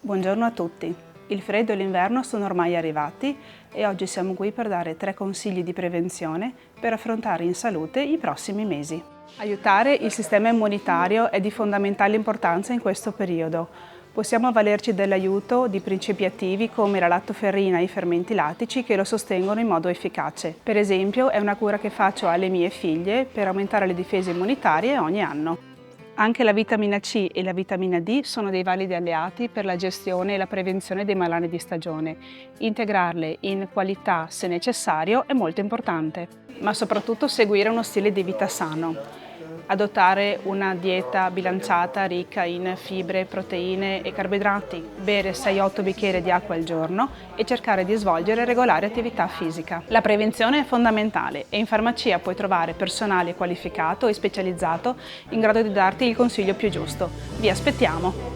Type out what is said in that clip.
Buongiorno a tutti. Il freddo e l'inverno sono ormai arrivati e oggi siamo qui per dare 3 consigli di prevenzione per affrontare in salute i prossimi mesi. Aiutare il sistema immunitario è di fondamentale importanza in questo periodo. Possiamo avvalerci dell'aiuto di principi attivi come la lattoferrina e i fermenti lattici che lo sostengono in modo efficace. Per esempio, è una cura che faccio alle mie figlie per aumentare le difese immunitarie ogni anno. Anche la vitamina C e la vitamina D sono dei validi alleati per la gestione e la prevenzione dei malanni di stagione. Integrarle in qualità, se necessario, è molto importante. Ma soprattutto seguire uno stile di vita sano. Adottare una dieta bilanciata ricca in fibre, proteine e carboidrati, bere 6-8 bicchieri di acqua al giorno e cercare di svolgere regolare attività fisica. La prevenzione è fondamentale e in farmacia puoi trovare personale qualificato e specializzato in grado di darti il consiglio più giusto. Vi aspettiamo!